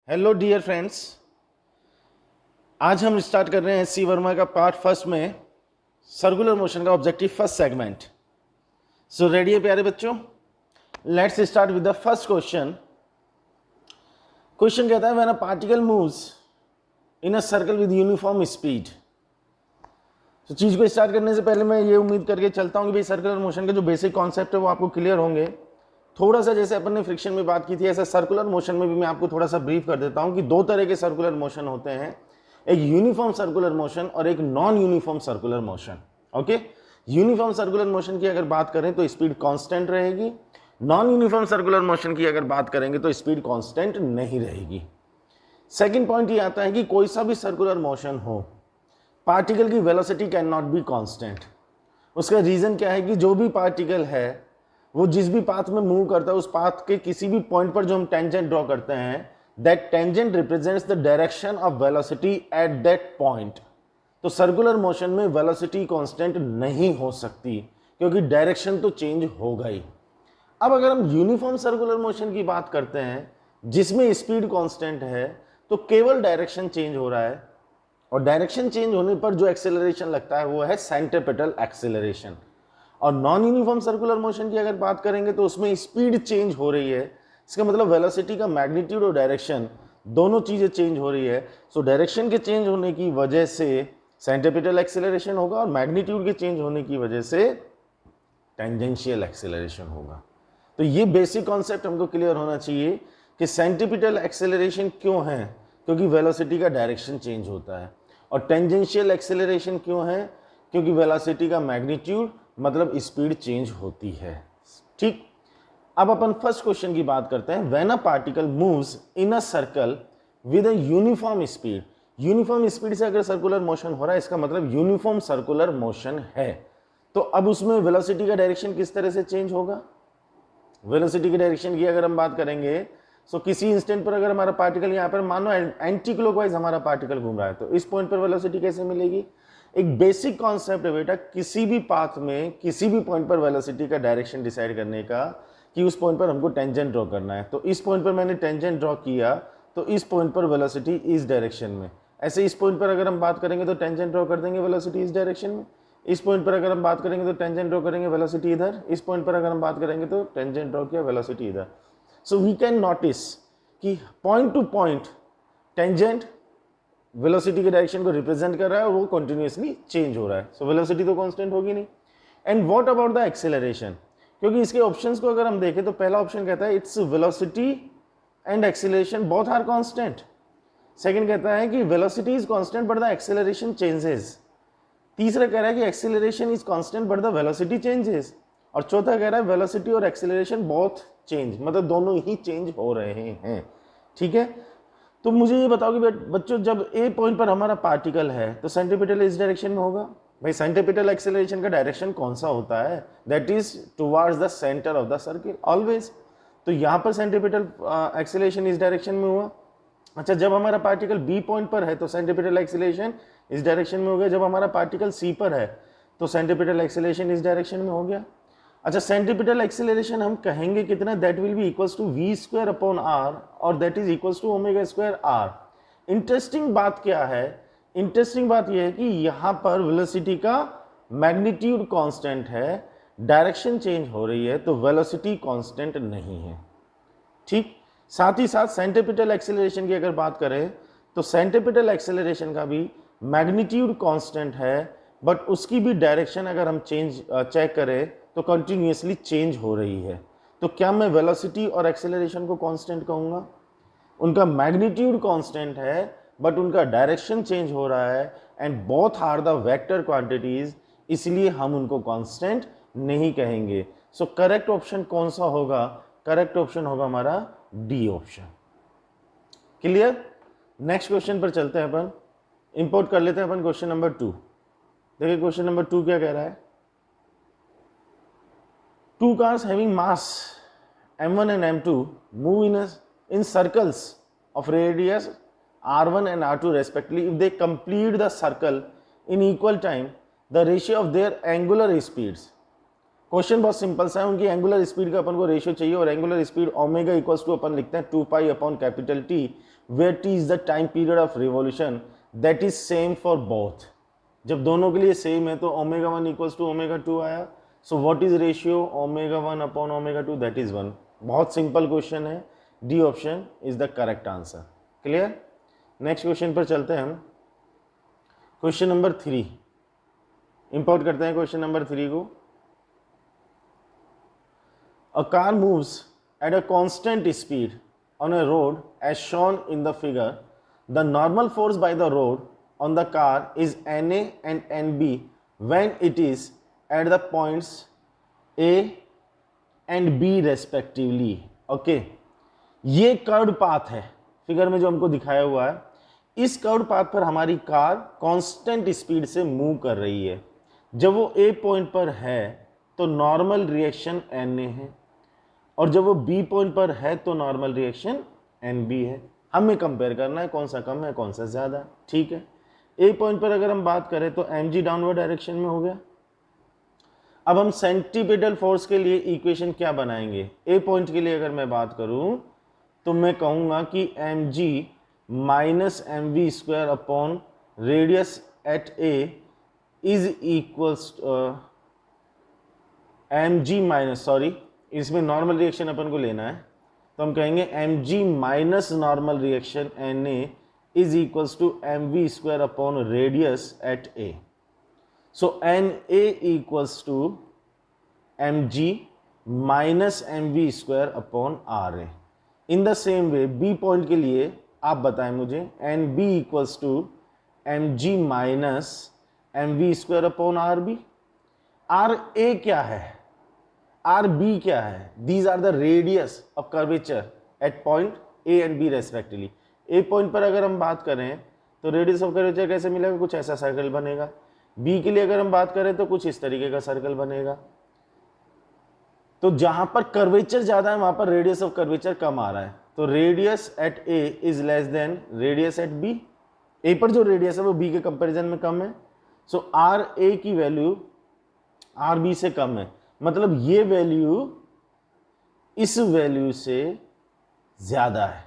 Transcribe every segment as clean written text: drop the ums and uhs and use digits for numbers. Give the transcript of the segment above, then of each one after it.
Hello dear friends, आज हम start कर रहे हैं सी वर्मा का पार्ट फर्स्ट में सर्कुलर मोशन का objective first segment. So ready है प्यारे बच्चों? Let's start with the first question. Question कहता है when a particle moves in a circle with uniform speed. तो चीज को स्टार्ट करने से पहले मैं ये उम्मीद करके चलता हूँ कि भाई सर्कुलर मोशन के जो बेसिक कॉन्सेप्ट है वो आपको क्लियर होंगे। थोड़ा सा जैसे अपन ने फ्रिक्शन में बात की थी, ऐसा सर्कुलर मोशन में भी मैं आपको थोड़ा सा ब्रीफ कर देता हूं कि दो तरह के सर्कुलर मोशन होते हैं, एक यूनिफॉर्म सर्कुलर मोशन और एक non uniform circular motion. Okay, uniform circular motion की अगर बात करें तो स्पीड कांस्टेंट रहेगी, नॉन यूनिफॉर्म सर्कुलर मोशन की अगर बात करेंगे तो स्पीड कांस्टेंट नहीं रहेगी। सेकंड पॉइंट ये आता है कि कोई सा भी सर्कुलर मोशन हो, पार्टिकल की velocity can not be constant. उसका रीजन क्या है कि जो भी पार्टिकल है वो जिस भी पाथ में मूव करता है उस पाथ के किसी भी पॉइंट पर जो हम टेंजेंट ड्रॉ करते हैं, that tangent represents the direction of velocity at that point. तो सर्कुलर मोशन में वेलोसिटी कांस्टेंट नहीं हो सकती क्योंकि डायरेक्शन तो चेंज होगा ही। अब अगर हम यूनिफॉर्म सर्कुलर मोशन की बात करते हैं जिसमें स्पीड कांस्टेंट है, तो केवल डायरेक्शन चेंज हो रहा है, और डायरेक्शन चेंज होने पर जो एक्सेलरेशन लगता है वो है सेंट्रीपिटल एक्सेलरेशन। और नॉन यूनिफॉर्म सर्कुलर मोशन की अगर बात करेंगे तो उसमें स्पीड चेंज हो रही है, इसका मतलब वेलोसिटी का मैग्नीट्यूड और डायरेक्शन दोनों चीजें चेंज हो रही है। सो डायरेक्शन के चेंज होने की वजह से सेंट्रीपिटल एक्सेलरेशन होगा और मैग्नीट्यूड के चेंज होने की वजह से टेंजेंशियल एक्सेलरेशन होगा। तो ये बेसिक कॉन्सेप्ट हमको क्लियर होना चाहिए कि सेंट्रीपिटल एक्सेलरेशन क्यों है, क्योंकि वेलोसिटी का डायरेक्शन चेंज होता है, और टेंजेंशियल एक्सेलरेशन क्यों है, क्योंकि वेलोसिटी का मैग्नीट्यूड मतलब स्पीड चेंज होती है। ठीक, अब अपन फर्स्ट क्वेश्चन की बात करते हैं। When a particle moves in a circle with a uniform speed, uniform speed से अगर सर्कुलर मोशन हो रहा है इसका मतलब यूनिफॉर्म सर्कुलर मोशन है। तो अब उसमें वेलोसिटी का डायरेक्शन किस तरह से चेंज होगा? वेलोसिटी की डायरेक्शन की अगर हम बात करेंगे तो किसी इंस्टेंट पर अगर हमारा पार्टिकल यहाँ पर मानो एंटी क्लॉकवाइज हमारा पार्टिकल घूम रहा है, तो इस पॉइंट पर वेलोसिटी कैसे मिलेगी? एक बेसिक कॉन्सेप्ट है बेटा, किसी भी पाथ में किसी भी पॉइंट पर वेलोसिटी का डायरेक्शन डिसाइड करने का कि उस पॉइंट पर हमको टेंजेंट ड्रॉ करना है। तो इस पॉइंट पर मैंने टेंजेंट ड्रॉ किया तो इस पॉइंट पर वेलोसिटी इस डायरेक्शन में। ऐसे इस पॉइंट पर अगर हम बात करेंगे तो टेंजेंट ड्रॉ कर देंगे, वेलोसिटी इस डायरेक्शन में। इस पॉइंट पर अगर हम बात करेंगे तो टेंजेंट ड्रॉ करेंगे, वेलोसिटी इधर। इस पॉइंट पर अगर हम बात करेंगे तो टेंजेंट ड्रॉ किया, वेलोसिटी इधर। सो वी कैन नोटिस कि point two point tangent velocity के डायरेक्शन को रिप्रेजेंट कर रहा है और वो कंटिन्यूअसली चेंज हो रहा है। सो वेलोसिटी तो कांस्टेंट होगी नहीं। And what about the acceleration? क्योंकि इसके ऑप्शंस को अगर हम देखें तो पहला ऑप्शन कहता है it's velocity and acceleration both are constant. Second कहता है कि velocity is constant but the acceleration changes. तीसरा कह रहा है कि acceleration is constant but the velocity changes. और चौथा कह रहा है वेलोसिटी और एक्सेलरेशन बोथ चेंज, मतलब दोनों ही चेंज हो रहे हैं। ठीक है, तो मुझे ये बताओ कि बच्चों जब ए पॉइंट पर हमारा पार्टिकल है तो सेंट्रीपिटल इस डायरेक्शन में होगा। भाई सेंट्रीपिटल एक्सेलरेशन का डायरेक्शन कौन सा होता है? That is towards the centre of the circle always. तो यहाँ पर सेंट्रीपिटल एक्सेलरेशन इस डायरेक्शन में हुआ। अच्छा, जब हमारा पार्टिकल बी पॉइंट पर है तो सेंट्रीपिटल एक्सेलरेशन इस डायरेक्शन में हो गया। जब हमारा पार्टिकल सी पर है तो सेंट्रीपिटल एक्सेलरेशन इस डायरेक्शन में हो गया। अच्छा, सेंट्रीपिटल एक्सेलरेशन हम कहेंगे कितना? That will be equals to v square upon r, और that is equals to omega square r. Interesting बात क्या है? इंटरेस्टिंग बात यह है कि यहां पर वेलोसिटी का मैग्नीट्यूड कांस्टेंट है, डायरेक्शन चेंज हो रही है, तो वेलोसिटी कांस्टेंट नहीं है। ठीक, साथ ही साथ सेंट्रीपिटल एक्सेलरेशन की अगर बात करें तो सेंट्रीपिटल एक्सेलरेशन का भी मैग्नीट्यूड कांस्टेंट है, बट उसकी भी डायरेक्शन अगर हम चेक करें तो कंटिन्यूअसली चेंज हो रही है। तो क्या मैं वेलोसिटी और एक्सेलरेशन को कांस्टेंट कहूंगा? उनका मैग्नीट्यूड कांस्टेंट है बट उनका डायरेक्शन चेंज हो रहा है, and both are the vector quantities, इसलिए हम उनको कांस्टेंट नहीं कहेंगे। सो करेक्ट ऑप्शन कौन सा होगा? करेक्ट ऑप्शन होगा हमारा D option. Clear? Next question पर चलते हैं, अपन इंपोर्ट कर लेते हैं अपन क्वेश्चन नंबर 2। देखिए क्वेश्चन नंबर 2 क्या कह रहा है। Two cars having mass m1 and m2 move in circles of radius r1 and r2 respectively. If they complete the circle in equal time, the ratio of their angular speeds question बहुत simple सा है, उनकी angular speed का अपन को ratio चाहिए और angular speed omega equals to अपन लिखते हैं 2 pi upon capital T, where T is the time period of revolution that is same for both. जब दोनों के लिए सेम है तो ओमेगा 1 इक्वल्स टू ओमेगा 2 आया। So what is ratio omega 1 upon omega 2, that is 1। बहुत simple question है, D option is the correct answer. Clear? Next question पर चलते हैं हम। क्वेश्चन नंबर 3 इंपोर्ट करते हैं क्वेश्चन नंबर 3 को। A car moves at a constant speed on a road as shown in the figure. The normal force by the road on the car is Na and Nb when it is at the points A and B respectively. Okay, ये curve path है figure में जो हमको दिखाया हुआ है। इस curve path पर हमारी कार कांस्टेंट स्पीड से मूव कर रही है। जब वो ए पॉइंट पर है तो नॉर्मल रिएक्शन Na है, और जब वो बी पॉइंट पर है तो नॉर्मल रिएक्शन Nb है। हमें कंपेयर करना है कौन सा कम है कौन सा ज़्यादा है। ठीक है, ए पॉइंट पर अगर हम बात करें तो mg डाउनवर्ड डायरेक्शन में हो गया। अब हम सेंटीपिटल फोर्स के लिए इक्वेशन क्या बनाएंगे? ए पॉइंट के लिए अगर मैं बात करूं तो मैं कहूंगा कि mg minus mv square upon radius at A is equals mg minus, sorry इसमें नॉर्मल रिएक्शन अपन को लेना है तो हम कहेंगे mg minus normal reaction Na is equals to mv square upon radius at a। So Na equals to mg minus mv square upon Ra। In the same way B point के लिए आप बताएं मुझे, Nb equals to mg minus mv square upon Rb। Ra क्या है, Rb क्या है? These are the radius of curvature at point A and B respectively. A point पर अगर हम बात करें तो रेडियस ऑफ कर्वेचर कैसे मिलेगा? कुछ ऐसा सर्कल बनेगा। बी के लिए अगर हम बात करें तो कुछ इस तरीके का सर्कल बनेगा। तो जहां पर कर्वेचर ज्यादा है वहां पर रेडियस ऑफ कर्वेचर कम आ रहा है, तो radius at A is less than radius at B. A पर जो रेडियस है वो बी के कंपेरिजन में कम है। सो आर ए की वैल्यू आर बी से कम है, मतलब ये वैल्यू इस वैल्यू से ज्यादा है।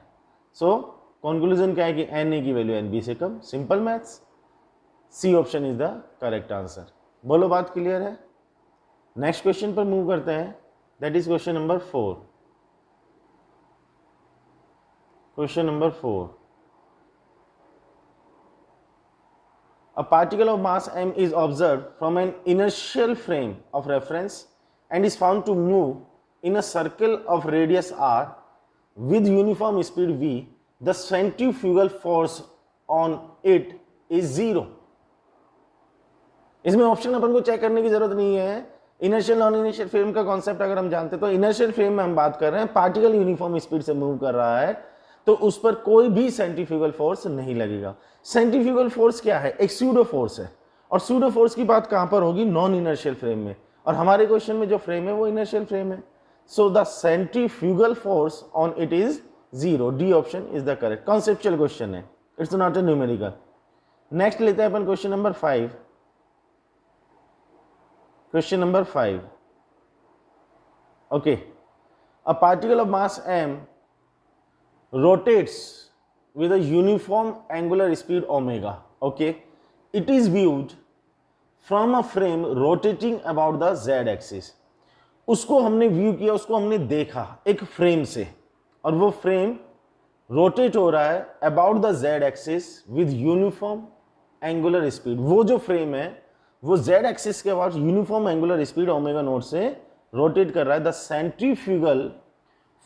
सो कंक्लूजन क्या है कि Na की वैल्यू Nb से कम। Simple maths, C option is the correct answer. बोलो बात क्लियर है? नेक्स्ट क्वेश्चन पर मूव करते हैं, that is question number 4। Question number 4, a particle of mass m is observed from an inertial frame of reference and is found to move in a circle of radius r with uniform speed v. The centrifugal force on it is 0. इसमें option अपन को check करने की जरूरत नहीं है। Inertial non inertial frame का concept अगर हम जानते तो इनर्शियल फ्रेम में हम बात कर रहे हैं, पार्टिकल यूनिफॉर्म स्पीड से मूव कर रहा है तो उस पर कोई भी सेंट्रीफ्यूगल फोर्स नहीं लगेगा। सेंट्रीफ्यूगल फोर्स क्या है? एक स्यूडो फोर्स है, और स्यूडो फोर्स की बात कहां पर होगी? नॉन इनर्शियल फ्रेम में, और हमारे क्वेश्चन में जो फ्रेम है वो इनर्शियल फ्रेम है। So the centrifugal force on it is 0। D option is the correct. Conceptual question है, it's not a numerical. Next लेते हैं अपन question number 5। Question number 5, okay, a particle of mass m rotates with a uniform angular speed omega. Okay, it is viewed from a frame rotating about the z axis. उसको हमने view किया, उसको हमने देखा एक फ्रेम से, और वो फ्रेम रोटेट हो रहा है about the z axis with uniform angular speed. वो जो फ्रेम है वो z एक्सिस के about uniform angular speed omega not से रोटेट कर रहा है। The centrifugal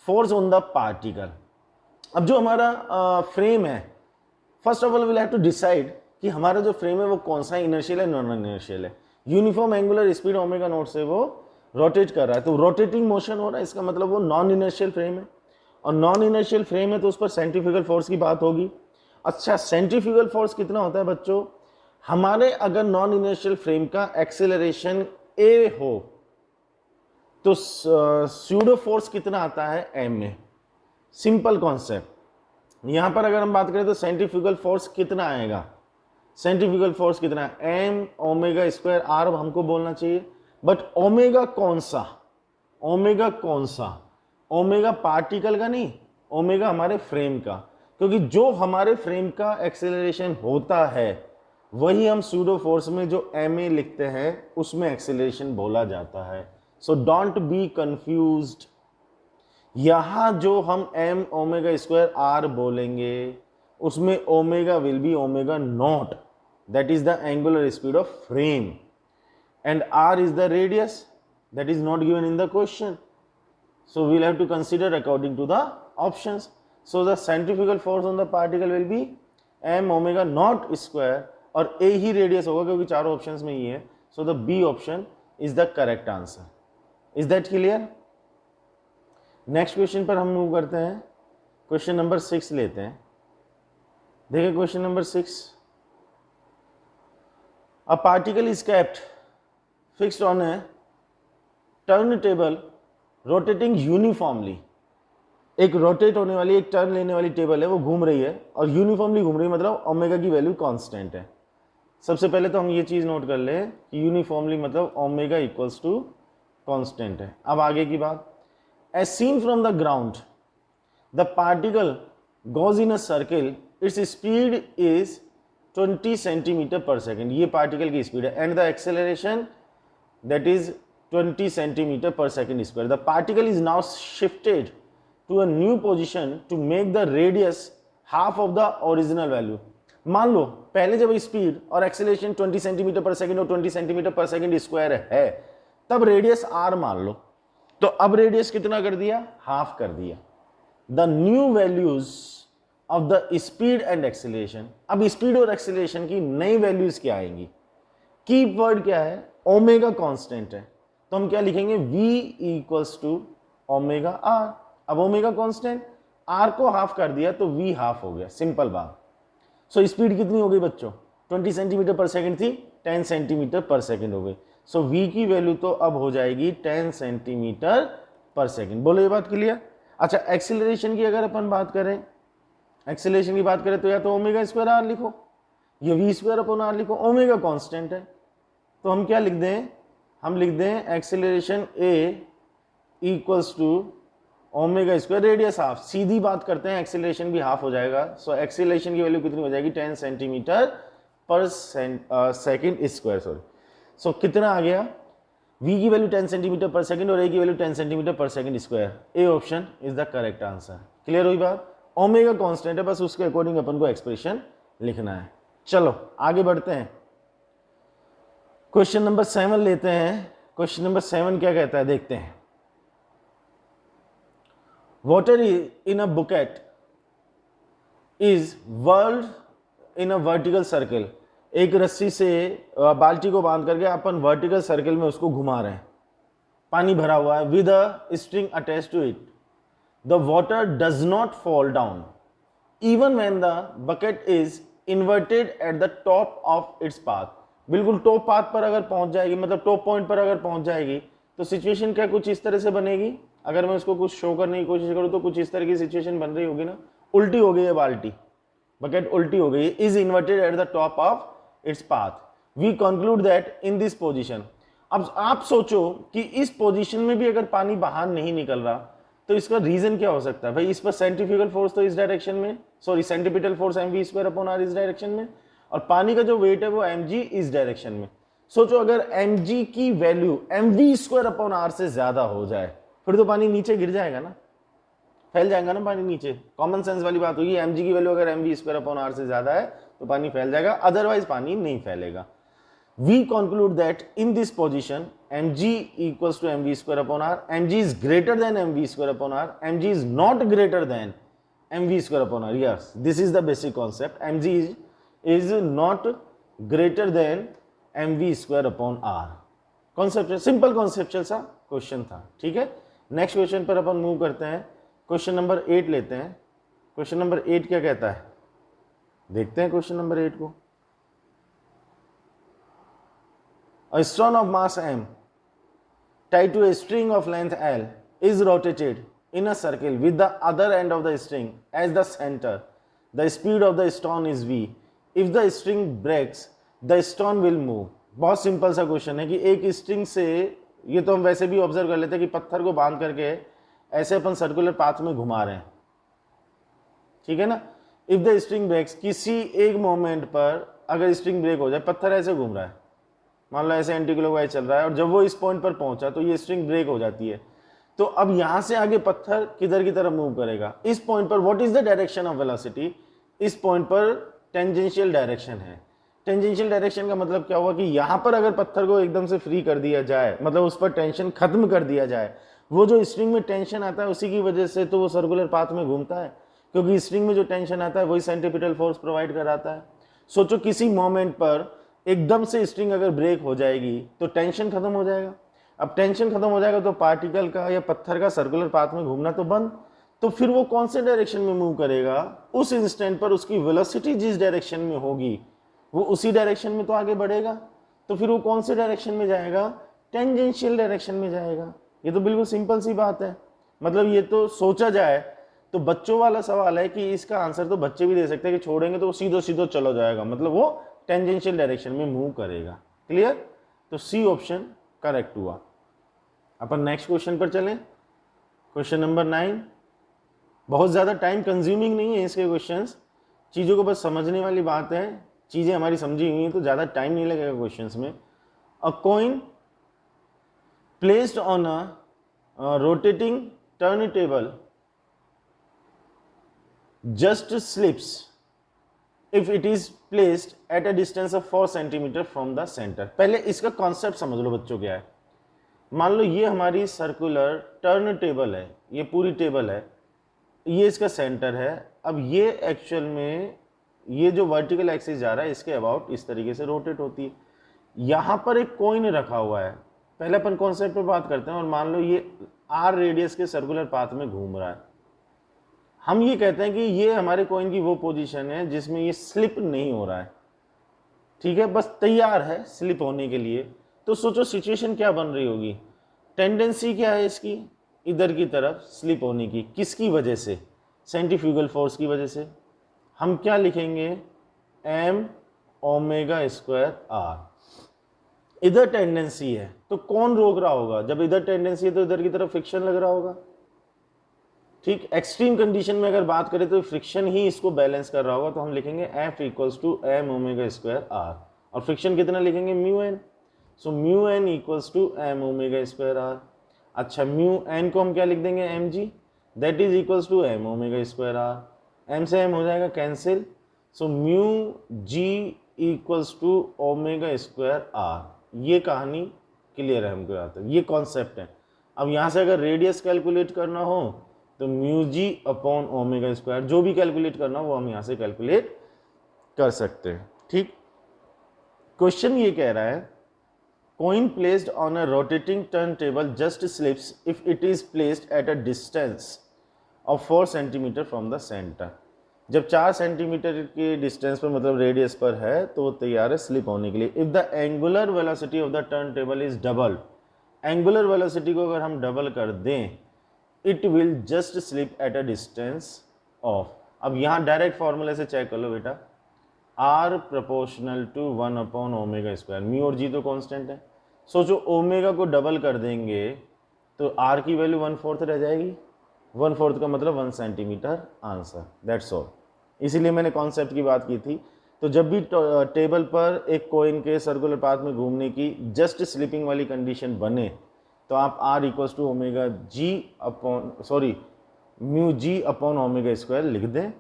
force on the particle. अब जो हमारा फ्रेम है, first of all we'll have to decide कि हमारा जो फ्रेम है वो कौन सा इनर्शियल है नॉन इनर्शियल है। Uniform angular speed omega not से वो रोटेट कर रहा है, तो रोटेटिंग मोशन हो रहा है, इसका मतलब वो नॉन इनर्शियल फ्रेम है, और नॉन इनर्शियल फ्रेम है तो उस पर सेंट्रीफ्यूगल फोर्स की बात होगी। अच्छा, सेंट्रीफ्यूगल फोर्स कितना होता है बच्चों? हमारे अगर नॉन इनर्शियल फ्रेम का एक्सेलरेशन a हो तो स्यूडो फोर्स कितना आता है? m में। Simple concept. यहां पर अगर हम बात करें तो सेंट्रीफ्यूगल फोर्स कितना आएगा? सेंट्रीफ्यूगल फोर्स कितना है? m ओमेगा स्क्वायर r हमको बोलना चाहिए, बट ओमेगा कौन सा, ओमेगा कौन सा, ओमेगा पार्टिकल का नहीं, ओमेगा हमारे फ्रेम का, क्योंकि जो हमारे फ्रेम का एक्सेलरेशन होता है वही हम सूडो फोर्स में जो ma लिखते हैं उसमें एक्सेलरेशन बोला जाता है। सो डोंट बी कंफ्यूज्ड, यहां जो हम m ओमेगा स्क्वायर r बोलेंगे उसमें omega will be omega naught, that is the angular speed of frame, and r is the radius that is not given in the question, so we'll have to consider according to the options. So the centrifugal force on the particle will be m omega naught square, और a he radius होगा क्योंकि चारों options में ये है, so the b option is the correct answer. Is that clear? Next question पर हम move करते हैं, क्वेश्चन नंबर 6 लेते हैं। देखिए question number 6, a particle is kept fixed on a turntable rotating uniformly, एक रोटेट होने वाली, एक टर्न लेने वाली टेबल है, वो घूम रही है और यूनिफॉर्मली घूम रही है, मतलब ओमेगा की वैल्यू कांस्टेंट है। सबसे पहले तो हम ये चीज नोट कर लें कि यूनिफॉर्मली मतलब ओमेगा इक्वल्स टू कांस्टेंट है। अब आगे की बात, as seen from the ground the particle goes in a circle, its speed is 20 centimetre per second, ये पार्टिकल की स्पीड है, and the acceleration that is 20 centimetre per second square. The particle is now shifted to a new position to make the radius half of the original value. मान लो पहले जब speed और acceleration 20 centimetre per second और 20 centimetre per second square है, तब radius are मान लो, तो अब रेडियस कितना कर दिया, हाफ कर दिया। The new values of the speed and acceleration, अब स्पीड और एक्सेलरेशन की नई वैल्यूज क्या आएंगी, की वर्ड क्या है, ओमेगा कांस्टेंट है, तो हम क्या लिखेंगे, v equals to omega R. अब ओमेगा कांस्टेंट, आर को हाफ कर दिया तो v हाफ हो गया, सिंपल बात। सो स्पीड कितनी हो गई बच्चों, 20 सेंटीमीटर पर सेकंड थी, 10 सेंटीमीटर पर सेकंड हो गई। सो v की वैल्यू तो अब हो जाएगी 10 सेंटीमीटर पर सेकंड। बोलो ये बात क्लियर। अच्छा एक्सीलरेशन की अगर अपन बात करें, एक्सीलरेशन की बात करें तो या तो ओमेगा स्क्वायर आर लिखो या वी स्क्वायर अपॉन आर लिखो, ओमेगा कांस्टेंट है तो हम क्या लिख दें, हम लिख दें acceleration a equals to omega square radius half. सीधी बात करते हैं, एक्सीलरेशन भी हाफ हो जाएगा। सो एक्सीलरेशन की वैल्यू कितनी हो जाएगी, 10 centimetre per second square, sorry. सो कितना आ गया, v की वैल्यू 10 सेंटीमीटर पर सेकंड और a की वैल्यू 10 सेंटीमीटर पर second square. A option is the correct answer. Clear हुई बात। ओमेगा कांस्टेंट है, बस उसके अकॉर्डिंग अपन को एक्सप्रेशन लिखना है। चलो आगे बढ़ते हैं, क्वेश्चन नंबर 7 लेते हैं। क्वेश्चन नंबर 7 क्या कहता है देखते हैं। Water in a bouquet is world in a vertical circle, एक रस्सी से बाल्टी को बांध करके अपन वर्टिकल सर्किल में उसको घुमा रहे हैं, पानी भरा हुआ है, with a string attach to it. The water does not fall down even when the bucket is inverted at the top of its path. बिल्कुल टॉप पाथ पर अगर पहुंच जाएगी, मतलब टॉप पॉइंट पर अगर पहुंच जाएगी तो सिचुएशन क्या कुछ इस तरह से बनेगी। अगर मैं उसको कुछ शो करने की कोशिश करूं तो कुछ इस तरह की सिचुएशन बन रही होगी ना, उल्टी हो गई है बाल्टी, बकेट उल्टी हो गई है, is inverted at the top of its path. We conclude that in this position. अब आप सोचो कि इस पोजीशन में भी अगर पानी बाहर नहीं निकल रहा तो इसका रीजन क्या हो सकता है भाई। इस पर सेंट्रीफ्यूगल फोर्स तो इस डायरेक्शन में, sorry centripetal force mv square upon r इस डायरेक्शन में, और पानी का जो वेट है वो mg इस डायरेक्शन में। सोचो अगर mg की value mv square upon r से ज्यादा हो जाए फिर तो पानी नीचे गिर जाएगा ना, फैल जाएगा ना पानी नीचे। कॉमन सेंस वाली बात होगी, mg की वैल्यू अगर mv स्क्वायर अपॉन r से ज्यादा है तो पानी फैल जाएगा, अदरवाइज पानी नहीं फैलेगा। We conclude that in this position mg equals to mv square upon r, mg is greater than mv square upon r, mg is not greater than mv square upon r. Yes, this is the basic concept. mg is not greater than mv square upon r. Conceptual, simple conceptual सा question था, ठीक है। Next question पर अपन move करते हैं, question number 8 लेते हैं। Question number 8 क्या कहता है देखते हैं क्वेश्चन नंबर 8 को। A stone of mass m tied to a string of length L is rotated in a circle with the other end of the string as the center. The speed of the stone is v. If the string breaks, the stone will move. बहुत simple सा question है कि एक string से, ये तो हम वैसे भी ऑब्जर्व कर लेते हैं कि पत्थर को बांध करके ऐसे अपन सर्कुलर पाथ में घुमा रहे हैं, ठीक है ना। इफ द स्ट्रिंग ब्रेक्स, किसी एक मोमेंट पर अगर स्ट्रिंग ब्रेक हो जाए, पत्थर ऐसे घूम रहा है, मान लो ऐसे एंटी क्लॉकवाइज चल रहा है, और जब वो इस पॉइंट पर पहुंचा तो ये स्ट्रिंग ब्रेक हो जाती है। तो अब यहां से आगे पत्थर किधर की तरफ मूव करेगा, इस पॉइंट पर what is the direction of velocity, इस पॉइंट पर टेंजेंशियल डायरेक्शन है। टेंजेंशियल डायरेक्शन का मतलब क्या हुआ कि यहां पर अगर पत्थर को एकदम से फ्री कर दिया जाए, मतलब उस पर टेंशन खत्म कर दिया जाए, वो जो स्ट्रिंग में टेंशन आता है उसी की वजह से तो वो सर्कुलर पाथ में घूमता है, क्योंकि स्ट्रिंग में जो टेंशन आता है वही सेंट्रीपिटल फोर्स प्रोवाइड कराता है। सोचो किसी मोमेंट पर एकदम से स्ट्रिंग अगर ब्रेक हो जाएगी तो टेंशन खत्म हो जाएगा। अब टेंशन खत्म हो जाएगा तो पार्टिकल का या पत्थर का सर्कुलर पाथ में घूमना तो बंद, तो फिर वो कौन से डायरेक्शन में मूव करेगा, उस इंस्टेंट पर उसकी वेलोसिटी जिस डायरेक्शन में होगी वो उसी डायरेक्शन में तो आगे बढ़ेगा। तो फिर वो कौन से डायरेक्शन में जाएगा, टेंजेंशियल डायरेक्शन में जाएगा। ये तो बिल्कुल सिंपल सी बात है। मतलब ये तो सोचा जाए तो बच्चों वाला सवाल है कि इसका आंसर तो बच्चे भी दे सकते हैं कि छोड़ेंगे तो वो सीधो सीधो चलो जाएगा, मतलब वो टेंजेंशियल डायरेक्शन में मूव करेगा। क्लियर, तो सी ऑप्शन करेक्ट हुआ। अपन नेक्स्ट क्वेश्चन पर चलें, क्वेश्चन नंबर 9। बहुत ज़्यादा टाइम कंज्यूमिंग नहीं है इसके क्वेश्चंस, चीज़ों को बस समझने वाली बात है, चीज़ें हमारी समझी हुई हैं तो ज़्यादा टाइम नहीं लगेगा क्वेश्चंस में। अ coin placed on a rotating turntable just slips if it is placed at a distance of 4 cm from the center। पहले इसका कॉन्सेप्ट समझ लो बच्चों क्या है। मान लो ये हमारी सर्कुलर टर्न टेबल है, ये पूरी टेबल है, ये इसका सेंटर है। अब ये एक्चुअल में ये जो वर्टिकल एक्सिस जा रहा है इसके अबाउट इस तरीके से रोटेट होती है। यहाँ पर एक कॉइन रखा हुआ है, पहले अपन कॉन्सेप्ट पे बात करते हैं। और मान लो ये आर रेडियस के सर्कुलर पाथ में घूम रहा है, हम ये कहते हैं कि ये हमारे कॉइन की वो पोजीशन है जिसमें ये स्लिप नहीं हो रहा है, ठीक है, बस तैयार है स्लिप होने के लिए। तो सोचो सिचुएशन क्या बन रही होगी, टेंडेंसी क्या है इसकी इधर की तरफ स्लिप होने की, किसकी वजह से, सेंट्रीफ्यूगल फोर्स की वजह से। हम क्या लिखेंगे, एम ओमेगा स्क्वायर आर। इधर टेंडेंसी है तो कौन रोक रहा होगा, जब इधर टेंडेंसी है तो इधर की तरफ फ्रिक्शन लग रहा होगा, ठीक। एक्सट्रीम कंडीशन में अगर बात करें तो फ्रिक्शन ही इसको बैलेंस कर रहा होगा, तो हम लिखेंगे F equals to M omega square are, और फ्रिक्शन कितना लिखेंगे, mu N. So mu N equals to M omega square R. अच्छा, म्यू एन को हम क्या लिख देंगे, M G, that is equals to M omega square R. M से एम हो जाएगा cancel, so mu G equals to omega square R. ये कहानी क्लियर है हमको, यहाँ तक ये कॉन्सेप्ट है। अब यहाँ से अगर रेडियस कैलकुलेट करना हो तो mu G upon omega square, जो भी कैलकुलेट करना हो वो हम यहाँ से कैलकुलेट कर सकते हैं, ठीक। क्वेश्चन ये कह रहा है, coin placed on a rotating turn table just slips if it is placed at a distance of 4 centimetre from the centre. जब 4 सेंटीमीटर के डिस्टेंस पर, मतलब रेडियस पर है, तो वो तैयार है स्लिप होने के लिए। If the angular velocity of the turn table is double, angular velocity को अगर हम डबल कर दें, it will just slip at a distance of. अब यहाँ डायरेक्ट फॉर्मूले से चेक कर लो बेटा, R proportional to 1 upon omega square, mu और जी तो कांस्टेंट है। सोचो ओमेगा को डबल कर देंगे तो आर की वैल्यू 1/4 रह जाएगी, 1/4 का मतलब 1 सेंटीमीटर, आंसर, दैट्स ऑल। इसीलिए मैंने कॉन्सेप्ट की बात की थी। तो जब भी टेबल पर एक कॉइन के सर्कुलर पाथ में घूमने की जस्ट स्लिपिंग वाली कंडीशन बने तो आप R equals to omega G upon mu G upon omega square लिख दें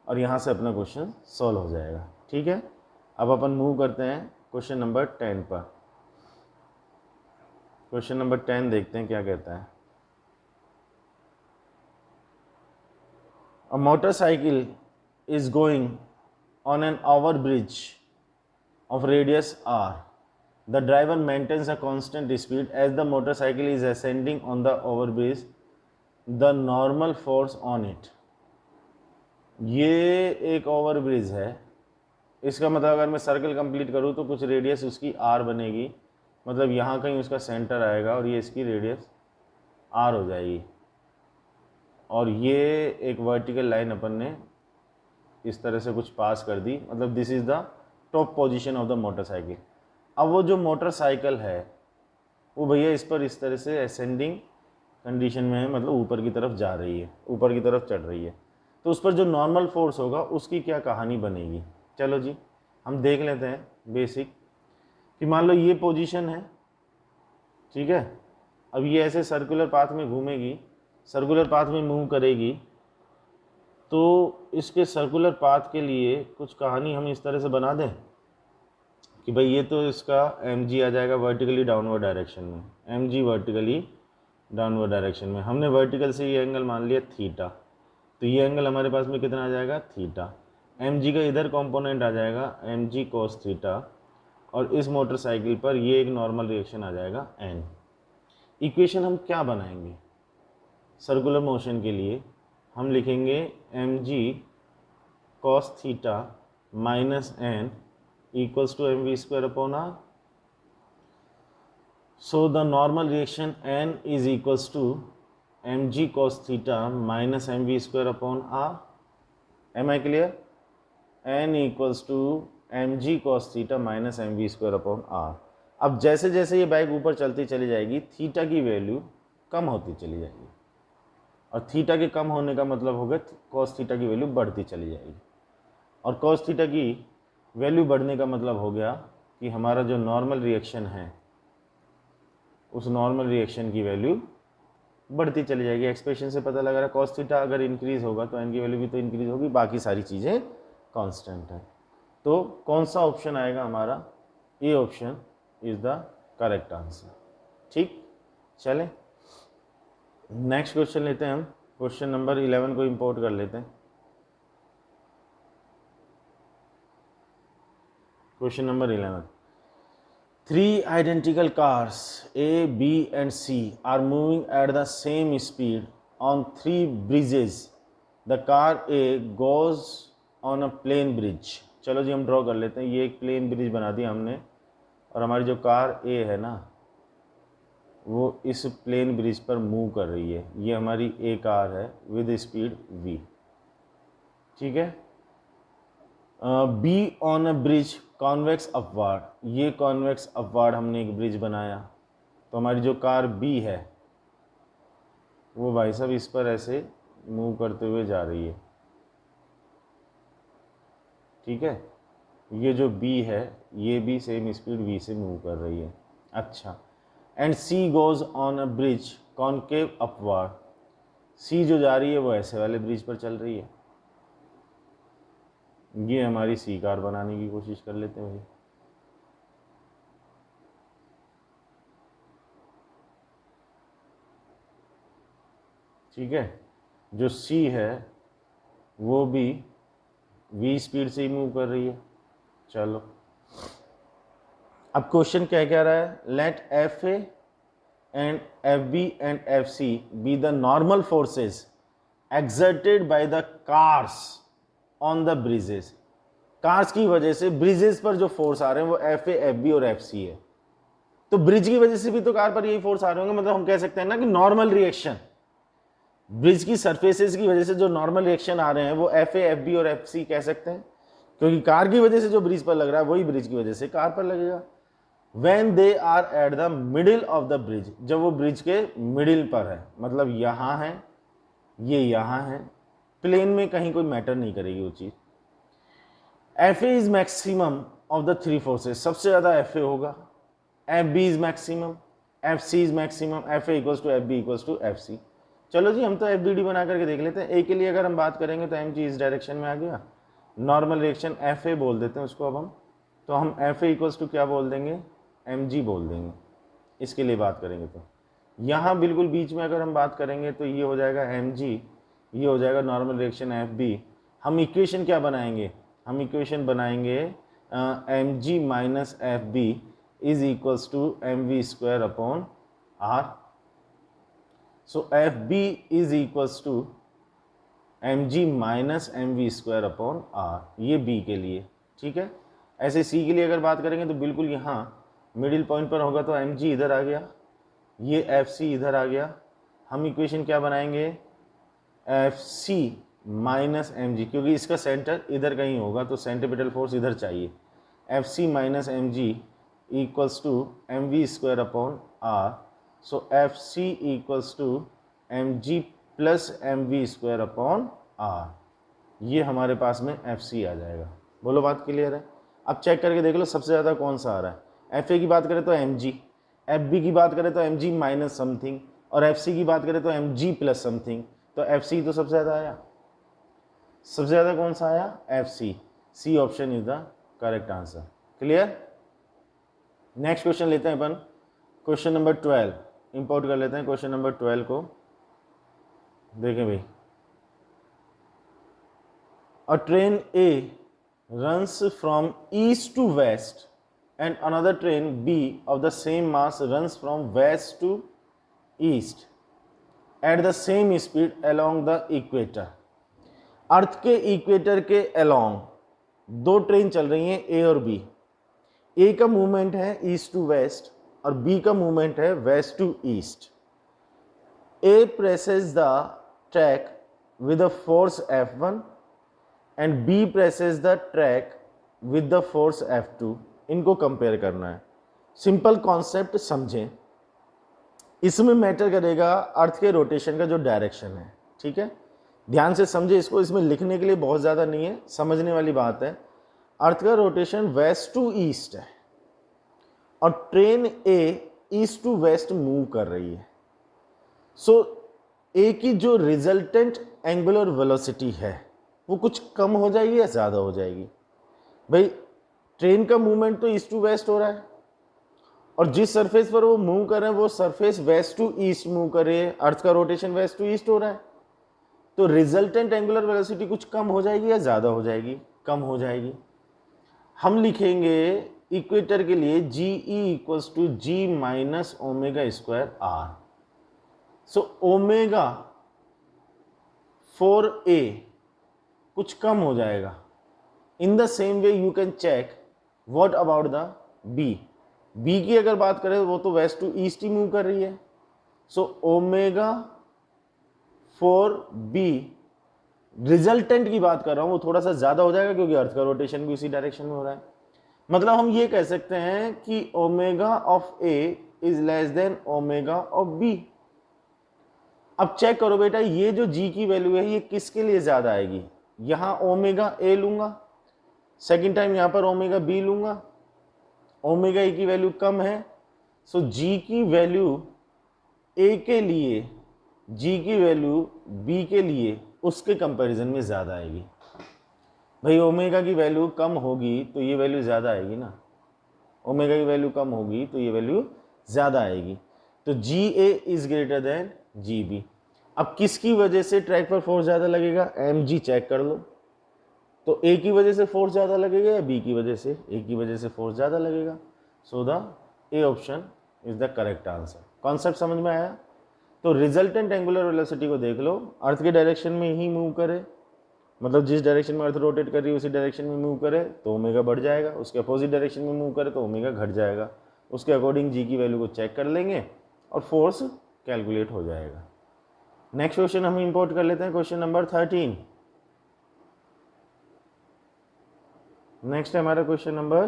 और यहाँ से अपना क्वेश्चन सॉल्व हो जाएगा, ठीक है। अब अपन मूव करते हैं क्वेश्चन नंबर 10 पर। क्वेश्चन नंबर 10 देखते हैं क्या कहता है। A motorcycle is going on an over bridge of radius r. The driver maintains a constant speed as the motorcycle is ascending on the overbridge. The normal force on it. ये एक overbridge है, इसका मतलब अगर मैं circle complete करूँ तो कुछ रेडियस उसकी r बनेगी, मतलब यहाँ कहीं उसका सेंटर आएगा और ये इसकी रेडियस r हो जाएगी। और ये एक वर्टिकल लाइन अपन ने इस तरह से कुछ पास कर दी, मतलब this is the top position of the motorcycle. अब वो जो मोटरसाइकिल है वो भैया इस पर इस तरह से असेंडिंग कंडीशन में है, मतलब ऊपर की तरफ जा रही है, ऊपर की तरफ चढ़ रही है, तो उस पर जो नॉर्मल फोर्स होगा उसकी क्या कहानी बनेगी। चलो जी हम देख लेते हैं बेसिक, कि मान लो ये पोजीशन है, ठीक है, अब ये ऐसे सर्कुलर पाथ में घूमेगी, सर्कुलर पाथ में मूव करेगी, तो इसके सर्कुलर पाथ के लिए कुछ कहानी हम इस तरह से बना दें कि भाई ये तो इसका mg आ जाएगा वर्टिकली डाउनवर्ड डायरेक्शन में, mg वर्टिकली डाउनवर्ड डायरेक्शन में, हमने वर्टिकल से ये एंगल मान लिया थीटा, तो ये एंगल हमारे पास में कितना आ जाएगा थीटा, mg का इधर कंपोनेंट आ जाएगा mg cos थीटा, और इस मोटरसाइकिल पर ये एक नॉर्मल रिएक्शन आ जाएगा n। इक्वेशन हम क्या बनाएंगे सर्कुलर मोशन के लिए, हम लिखेंगे mg cos theta minus n equals to mv square upon r. So the normal reaction n is equals to mg cos theta minus mv square upon r. Am I clear? n equals to mg cos theta minus mv square upon r. अब जैसे जैसे ये bike ऊपर चलती चली जाएगी theta की value कम होती चली जाएगी, और थीटा के कम होने का मतलब होगा cos थीटा की वैल्यू बढ़ती चली जाएगी, और cos थीटा की वैल्यू बढ़ने का मतलब हो गया कि हमारा जो नॉर्मल रिएक्शन है उस नॉर्मल रिएक्शन की वैल्यू बढ़ती चली जाएगी। एक्सप्रेशन से पता लग रहा है cos थीटा अगर इंक्रीज होगा तो n की वैल्यू भी तो इंक्रीज होगी, बाकी सारी चीज़ें कांस्टेंट है। तो कौन सा ऑप्शन आएगा हमारा, A option is the correct answer. ठीक, चलें नेक्स्ट क्वेश्चन लेते हैं हम, क्वेश्चन नंबर 11 को इंपोर्ट कर लेते हैं। Question number 11, 3 identical cars A, B and C are moving at the same speed on 3 bridges. The car A goes on a plain bridge. चलो जी हम ड्रॉ कर लेते हैं, ये एक प्लेन ब्रिज बना दिया हमने, और हमारी जो कार A है ना वो इस प्लेन ब्रिज पर मूव कर रही है, ये हमारी A कार है विद स्पीड V, ठीक है। Be on a bridge convex upward, ये कॉन्वेक्स अपवार्ड हमने एक ब्रिज बनाया, तो हमारी जो कार बी है वो भाई साहब इस पर ऐसे मूव करते हुए जा रही है, ठीक है। ये जो बी है ये भी सेम स्पीड वी से मूव कर रही है। अच्छा, and C goes on a bridge concave upward, C जो जा रही है वो ऐसे वाले ब्रिज पर चल रही है, ये हमारी सी कार बनाने की कोशिश कर लेते हैं भाई। ठीक है, जो सी है वो भी वी स्पीड से ही मूव कर रही है। चलो अब क्वेश्चन क्या कह रहा है, let F A and F B and F C be the normal forces exerted by the cars on the bridges. Cars की वजह से ब्रिजेस पर जो फोर्स आ रहे हैं वो एफ ए, एफ बी और एफ सी है, तो ब्रिज की वजह से भी तो कार पर यही फोर्स आ रहे होंगे, मतलब हम कह सकते हैं ना कि नॉर्मल रिएक्शन, ब्रिज की सरफेसेस की वजह से जो नॉर्मल रिएक्शन आ रहे हैं वो एफ ए, एफ बी और एफ सी कह सकते हैं, क्योंकि कार की वजह से जो ब्रिज पर लग रहा है वही ब्रिज की वजह से कार पर लगेगा। When they are at the middle of the bridge, जब वो ब्रिज के मिडिल पर है, मतलब यहाँ है ये यहाँ है, प्लेन में कहीं कोई मैटर नहीं करेगी वो चीज। F A is maximum of the three forces, सबसे ज्यादा एफ ए होगा, F B is maximum, F C is maximum, F A equals to F B equals to F C. चलो जी हम तो एफ बी डी बना करके देख लेते हैं। ए के लिए अगर हम बात करेंगे तो एम जी इस डायरेक्शन में आ गया, नॉर्मल रिएक्शन एफ ए बोल देते हैं उसको अब हम, तो हम एफ ए इक्वल्स टू क्या बोल देंगे, एम जी बोल देंगे इसके लिए बात करेंगे। तो यहाँ बिल्कुल बीच में अगर हम बात करेंगे तो ये हो जाएगा एम जी, ये हो जाएगा नॉर्मल रिएक्शन एफ बी। हम इक्वेशन क्या बनाएंगे, हम इक्वेशन बनाएंगे M G minus F B is equals to M V square upon R. So F B is equals to M G minus M V square upon R, ये B के लिए, ठीक है। ऐसे सी के लिए अगर बात करेंगे तो बिल्कुल यहाँ मिडिल पॉइंट पर होगा, तो एम जी इधर आ गया, ये एफ सी इधर आ गया। हम इक्वेशन क्या बनाएंगे, F C minus M G, क्योंकि इसका सेंटर इधर कहीं होगा तो सेंट्रीपिटल फोर्स इधर चाहिए, F C minus M G equals to M V square upon R, so F C equals to M G plus M V square upon R, ये हमारे पास में एफ सी आ जाएगा। बोलो बात क्लियर है? अब चेक करके देख लो सबसे ज़्यादा कौन सा आ रहा है। एफ ए की बात करें तो एम जी, एफ बी की बात करें तो एम जी माइनस समथिंग, और एफ सी की बात करें तो एम जी प्लस समथिंग, तो एफ सी तो सबसे ज़्यादा आया। सबसे ज़्यादा कौन सा आया? F C. C option is the correct answer. Clear? Next question लेते हैं अपन, क्वेश्चन नंबर 12 इंपोर्ट कर लेते हैं। क्वेश्चन नंबर 12 को देखें भाई। अ train A runs from east to west and another train B of the same mass runs from west to east at the same speed along the equator। अर्थ के equator के along दो train चल रही हैं A और B। A का movement है east to west और B का मूवमेंट है west to east. A presses the track with a force F1 and B presses the track with the force F2। इनको कंपेयर करना है। सिंपल कॉन्सेप्ट समझें, इसमें मैटर करेगा अर्थ के रोटेशन का जो डायरेक्शन है। ठीक है, ध्यान से समझे इसको, इसमें लिखने के लिए बहुत ज़्यादा नहीं है, समझने वाली बात है। अर्थ का रोटेशन वेस्ट टू ईस्ट है और train A east to west move कर रही है। सो ए की जो रिजल्टेंट एंगुलर वेलोसिटी है वो कुछ कम हो जाएगी या ज़्यादा हो जाएगी? भाई ट्रेन का मूवमेंट तो ईस्ट टू वेस्ट हो रहा है और जिस सरफेस पर वो मूव कर रहे हैं वो surface west to east move कर रही है। अर्थ का रोटेशन वेस्ट टू ईस्ट हो रहा है, तो रिजल्टेंट एंगुलर वेलोसिटी कुछ कम हो जाएगी या ज़्यादा हो जाएगी? कम हो जाएगी। हम लिखेंगे इक्वेटर के लिए g e equals to g minus omega square r. So omega for A कुछ कम हो जाएगा। In the same way you can check what about the B. B की अगर बात करें वो तो वेस्ट टू ईस्ट ही मूव कर रही है। So omega for B, resultant की बात कर रहा हूं, वो थोड़ा सा ज्यादा हो जाएगा क्योंकि अर्थ का रोटेशन भी उसी डायरेक्शन में हो रहा है। मतलब हम ये कह सकते हैं कि omega of A is less than omega of B. अब चेक करो बेटा, ये जो जी की वैल्यू है ये किसके लिए ज्यादा आएगी? यहां ओमेगा ए लूंगा, सेकेंड टाइम यहां पर ओमेगा बी लूंगा, ओमेगा ए की वैल्यू कम है, सो जी की वैल्यू ए के लिए, जी की वैल्यू बी के लिए उसके कंपैरिजन में ज़्यादा आएगी। भाई ओमेगा की वैल्यू कम होगी तो ये वैल्यू ज़्यादा आएगी ना, ओमेगा की वैल्यू कम होगी तो ये वैल्यू ज़्यादा आएगी। तो g A is greater than g B. अब किसकी वजह से ट्रैक पर फोर्स ज़्यादा लगेगा? एम जी चेक कर लो। तो ए की वजह से फोर्स ज़्यादा लगेगा या बी की वजह से? ए की वजह से फोर्स ज़्यादा लगेगा। So the A option is the correct answer. Concept समझ में आया? तो रिजल्टेंट एंगुलर वेलोसिटी को देख लो, अर्थ के डायरेक्शन में ही मूव करे, मतलब जिस डायरेक्शन में अर्थ रोटेट कर रही है उसी डायरेक्शन में मूव करे तो ओमेगा बढ़ जाएगा, उसके अपोजिट डायरेक्शन में मूव करे तो ओमेगा घट जाएगा। उसके अकॉर्डिंग जी की वैल्यू को चेक कर लेंगे और फोर्स कैलकुलेट हो जाएगा। नेक्स्ट क्वेश्चन हम इंपोर्ट कर लेते हैं, क्वेश्चन नंबर 13। नेक्स्ट है हमारा क्वेश्चन नंबर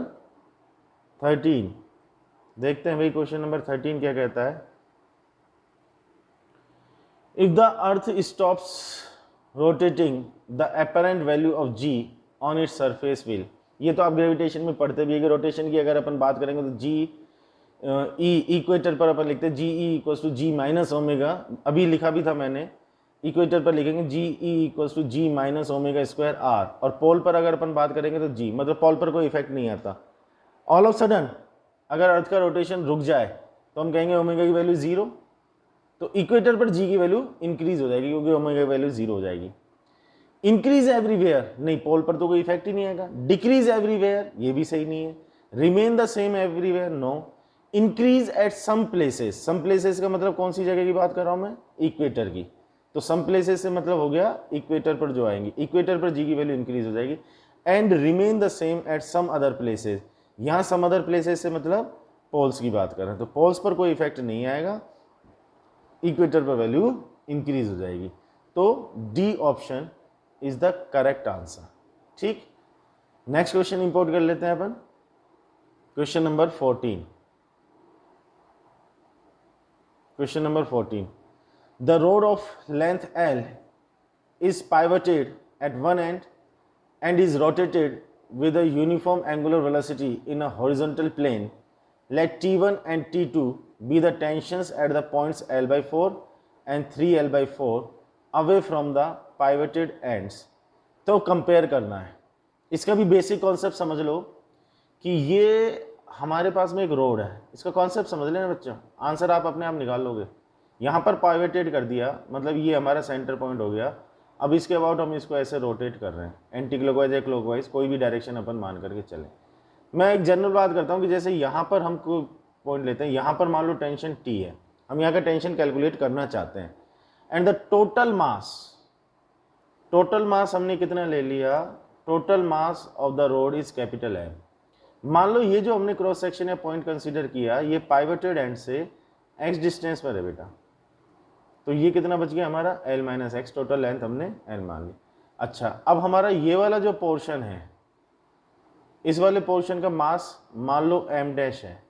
13। देखते हैं भाई क्वेश्चन नंबर 13 क्या कहता है। If the earth stops rotating the apparent value of G on its surface will. ये तो आप ग्रेविटेशन में पढ़ते भी है कि रोटेशन की अगर अपन बात करेंगे तो जी ई इक्वेटर पर अपन लिखते हैं g e equals to g minus omega, अभी लिखा भी था मैंने, इक्वेटर पर लिखेंगे g e equals to g minus omega square are, और पोल पर अगर अपन बात करेंगे तो जी, मतलब पोल पर कोई इफेक्ट नहीं आता। ऑल ऑफ सडन अगर अर्थ का रोटेशन रुक जाए तो हम कहेंगे ओमेगा की वैल्यू जीरो, तो इक्वेटर पर जी की वैल्यू इंक्रीज हो जाएगी क्योंकि ओमेगा की वैल्यू जीरो हो जाएगी। इंक्रीज एवरीवेयर, नहीं, पोल पर तो कोई इफेक्ट ही नहीं आएगा। डिक्रीज एवरीवेयर, ये भी सही नहीं है। Remain the same everywhere, no. Increase at some places, some places का मतलब कौन सी जगह की बात कर रहा हूं मैं? इक्वेटर की। तो सम प्लेसेस से मतलब हो गया इक्वेटर पर जो आएंगे, इक्वेटर पर जी की वैल्यू इंक्रीज हो जाएगी। And remain the same at some other places, यहां सम अदर प्लेसेस से मतलब पोल्स की बात कर रहे हैं, तो पोल्स पर कोई इफेक्ट नहीं आएगा, इक्वेटर पर वैल्यू इंक्रीज हो जाएगी। तो D option is the correct answer. ठीक, नेक्स्ट क्वेश्चन इंपोर्ट कर लेते हैं अपन। Question number 14, question number 14, the rod of length L is pivoted at one end and is rotated with a uniform angular velocity in a horizontal plane. Let T1 and T2 be the tensions at the points L by 4 and 3L by 4 away from the pivoted ends. तो compare करना है। इसका भी basic concept समझ लो कि ये हमारे पास में एक रोड है, इसका कॉन्सेप्ट समझ लेना बच्चों, आंसर आप अपने आप निकाल लोगे। यहाँ पर पाइवेटेड कर दिया, मतलब ये हमारा सेंटर पॉइंट हो गया। अब इसके अबाउट हम इसको ऐसे रोटेट कर रहे हैं, एंटी क्लॉकवाइज या क्लॉकवाइज, कोई भी डायरेक्शन अपन मान करके चलें। मैं एक जनरल बात करता हूँ कि जैसे यहाँ पर हम कोई पॉइंट लेते हैं, यहाँ पर मान लो टेंशन T है, हम यहाँ का टेंशन कैलकुलेट करना चाहते हैं, एंड द टोटल मास हमने कितना ले लिया, total mass of the road is capital M। मान लो ये जो हमने क्रॉस सेक्शन या पॉइंट कंसीडर किया, ये पाइवटेड एंड से x डिस्टेंस पर है बेटा, तो ये कितना बच गया हमारा L minus x, total length हमने L मान ली। अच्छा, अब हमारा ये वाला जो पोर्शन है, इस वाले पोर्शन का मास मान लो m डैश है,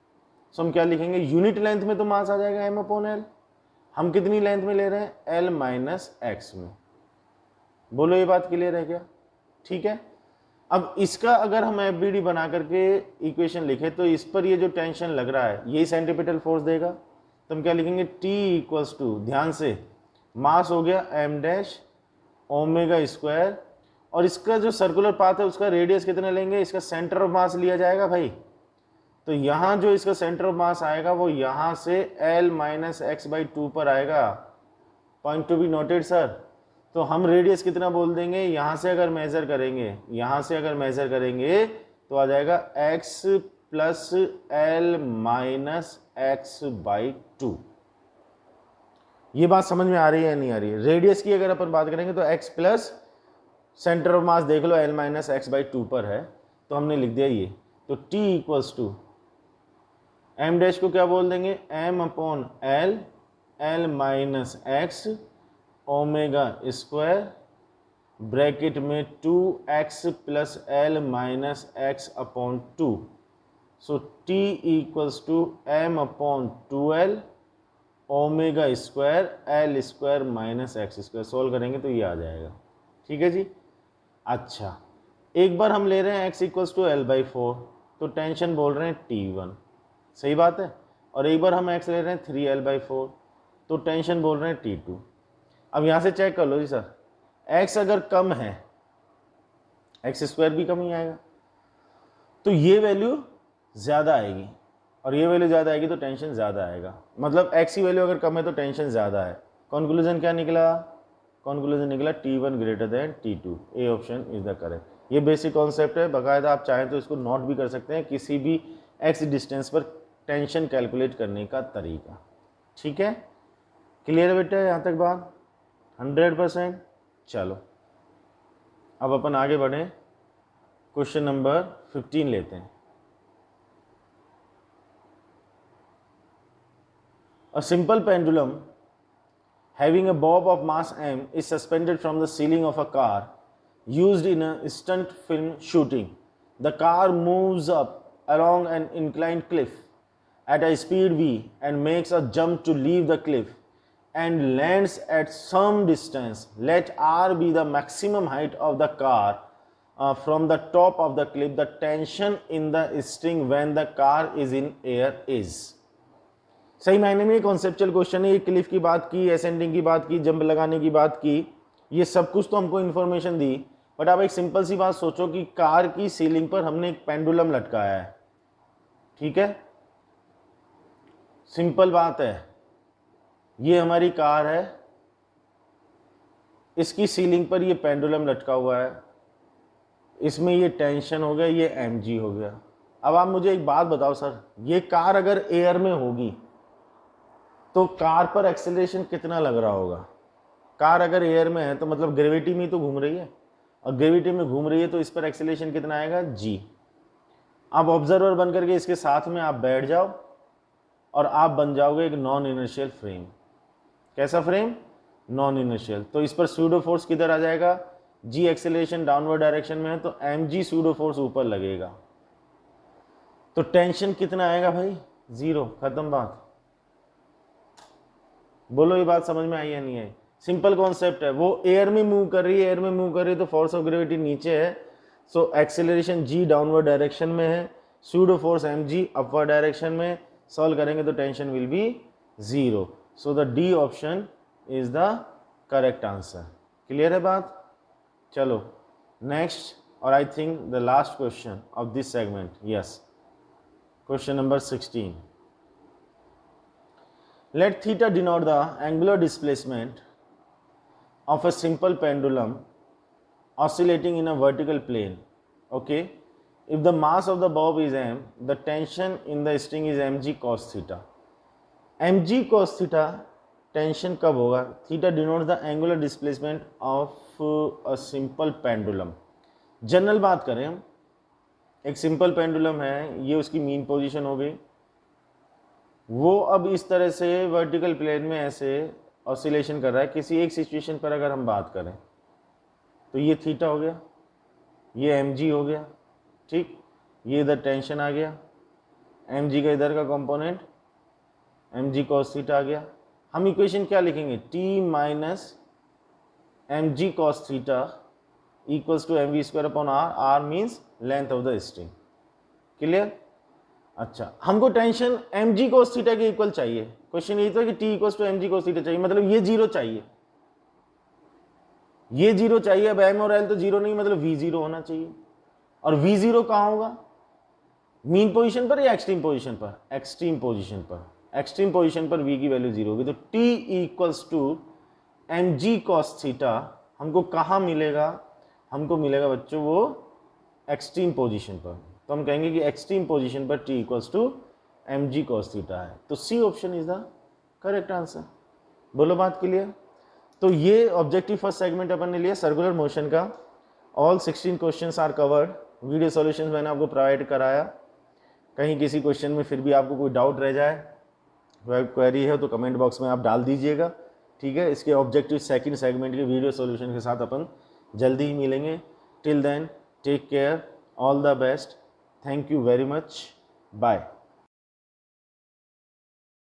तो हम क्या लिखेंगे, यूनिट लेंथ में तो मास आ जाएगा m अपॉन L। हम कितनी लेंथ में ले रहे हैं, L माइनस एक्स में। बोलो ये बात क्लियर है क्या? ठीक है। अब इसका अगर हम FBD बना करके इक्वेशन लिखे तो इस पर ये जो टेंशन लग रहा है यही सेंट्रीपिटल फोर्स देगा, तो हम क्या लिखेंगे, T इक्वल्स टू, ध्यान से, मास हो गया m डैश ओमेगा स्क्वायर, और इसका जो सर्कुलर पाथ है उसका रेडियस कितना लेंगे, इसका सेंटर ऑफ मास लिया जाएगा भाई। तो यहाँ जो इसका सेंटर ऑफ मास आएगा वो यहाँ से L माइनस एक्स बाई 2 पर आएगा, point to be noted sir. तो हम रेडियस कितना बोल देंगे, यहाँ से अगर मेजर करेंगे, यहाँ से अगर मेजर करेंगे तो आ जाएगा x plus L minus x by 2। ये बात समझ में आ रही है या नहीं आ रही है? रेडियस की अगर अपन बात करेंगे तो x plus centre of mass देख लो L माइनस एक्स बाई 2 पर है, तो हमने लिख दिया ये। तो T equals to m dash को क्या बोल देंगे, m upon L, L minus x omega square bracket में 2x plus L minus x upon 2। So T equals to m upon 2L omega square L square minus x square. Solve करेंगे तो ये आ जाएगा। ठीक है जी। अच्छा, एक बार हम ले रहे हैं x equals to L by 4, तो टेंशन बोल रहे हैं T1, सही बात है। और एक बार हम x ले रहे हैं 3L बाई 4, तो टेंशन बोल रहे हैं T2। अब यहाँ से चेक कर लो जी सर, x अगर कम है, एक्स स्क्वायर भी कम ही आएगा, तो ये वैल्यू ज़्यादा आएगी, और ये वैल्यू ज़्यादा आएगी तो टेंशन ज़्यादा आएगा। मतलब x की वैल्यू अगर कम है तो टेंशन ज़्यादा है। कंक्लूजन क्या निकला, कंक्लूजन निकला T1 greater than T2। A option is the correct. ये बेसिक कॉन्सेप्ट है, बाकायदा आप चाहें तो इसको नोट भी कर सकते हैं, किसी भी x डिस्टेंस पर टेंशन कैलकुलेट करने का तरीका। ठीक है, क्लियर है बेटा यहाँ तक बात? 100%। चलो अब अपन आगे बढ़ें, क्वेश्चन नंबर 15 लेते हैं। A simple pendulum having a bob of mass m is suspended from the ceiling of a car used in a stunt film shooting. The car moves up along an inclined cliff at a speed v and makes a jump to leave the cliff and lands at some distance. Let r be the maximum height of the car from the top of the cliff. The tension in the string when the car is in air is. सही मायने में conceptual question है। ये Cliff की बात की, ascending की बात की, जंप लगाने की बात की, ये सब कुछ तो हमको इन्फॉर्मेशन दी, बट आप एक सिंपल सी बात सोचो कि कार की सीलिंग पर हमने एक पेंडुलम लटकाया है। ठीक है, सिंपल बात है, ये हमारी कार है, इसकी सीलिंग पर ये पेंडुलम लटका हुआ है, इसमें ये टेंशन हो गया, ये mg हो गया। अब आप मुझे एक बात बताओ सर, ये कार अगर एयर में होगी तो कार पर एक्सेलरेशन कितना लग रहा होगा? कार अगर एयर में है तो मतलब ग्रेविटी में तो घूम रही है, और ग्रेविटी में घूम रही है तो इस पर एक्सेलरेशन कितना आएगा, g। आप ऑब्जर्वर बन करके इसके साथ में आप बैठ जाओ और आप बन जाओगे एक नॉन इनर्शियल फ्रेम। कैसा फ्रेम? Non inertial. तो इस पर सूडो फोर्स किधर आ जाएगा, g एक्सेलरेशन डाउनवर्ड डायरेक्शन में है तो mg सूडो फोर्स ऊपर लगेगा। तो टेंशन कितना आएगा भाई, 0, खत्म बात। बोलो ये बात समझ में आई या नहीं आई? सिंपल कॉन्सेप्ट है, वो एयर में मूव कर रही है, एयर में मूव कर रही है तो फोर्स ऑफ ग्रेविटी नीचे है, so acceleration g downward direction में है, pseudo force mg upward direction में, सॉल्व करेंगे तो tension will be 0, so the D option is the correct answer. Clear है बात? चलो नेक्स्ट, और I think the last question of this segment, yes, question number 16। Let theta denote the angular displacement of a simple pendulum oscillating in a vertical plane. Okay, if the mass of the bob is m, the tension in the string is mg cos theta. mg cos theta tension कब होगा? Theta denotes the angular displacement of a simple pendulum. General बात करें हम, एक simple pendulum है, ये उसकी mean position हो गई, वो अब इस तरह से वर्टिकल प्लेन में ऐसे ऑसिलेशन कर रहा है। किसी एक सिचुएशन पर अगर हम बात करें तो ये थीटा हो गया, ये mg हो गया, ठीक, ये इधर टेंशन आ गया, mg का इधर का कंपोनेंट mg cos थीटा आ गया। हम इक्वेशन क्या लिखेंगे? t minus mg cos theta equals to mv square upon r, r means length of the string. Clear? अच्छा, हमको टेंशन mg cos थीटा के इक्वल चाहिए। क्वेश्चन यही था कि t equals to mg cos theta चाहिए, मतलब ये 0 चाहिए, ये 0 चाहिए। अब m और l तो 0 नहीं, मतलब v0 होना चाहिए। और v0 कहाँ होगा? मीन पोजीशन पर या एक्सट्रीम पोजीशन पर? एक्सट्रीम पोजीशन पर। एक्सट्रीम पोजीशन पर v की वैल्यू 0 होगी, तो t equals to mg cos theta हमको कहाँ मिलेगा? हमको मिलेगा बच्चों वो एक्सट्रीम पोजीशन पर। तो हम कहेंगे कि एक्सट्रीम पोजीशन पर t equals to mg cos theta है, तो C option is the correct answer. बोलो बात क्लियर? तो ये ऑब्जेक्टिव फर्स्ट सेगमेंट अपन ने लिया सर्कुलर मोशन का। All 16 questions are covered. Video solutions मैंने आपको प्रोवाइड कराया। कहीं किसी क्वेश्चन में फिर भी आपको कोई डाउट रह जाए, क्वेरी है, तो कमेंट बॉक्स में आप डाल दीजिएगा, ठीक है। इसके ऑब्जेक्टिव सेकंड सेगमेंट के वीडियो सॉल्यूशन के साथ अपन जल्दी ही मिलेंगे। Till then take care, all the best, thank you very much, bye.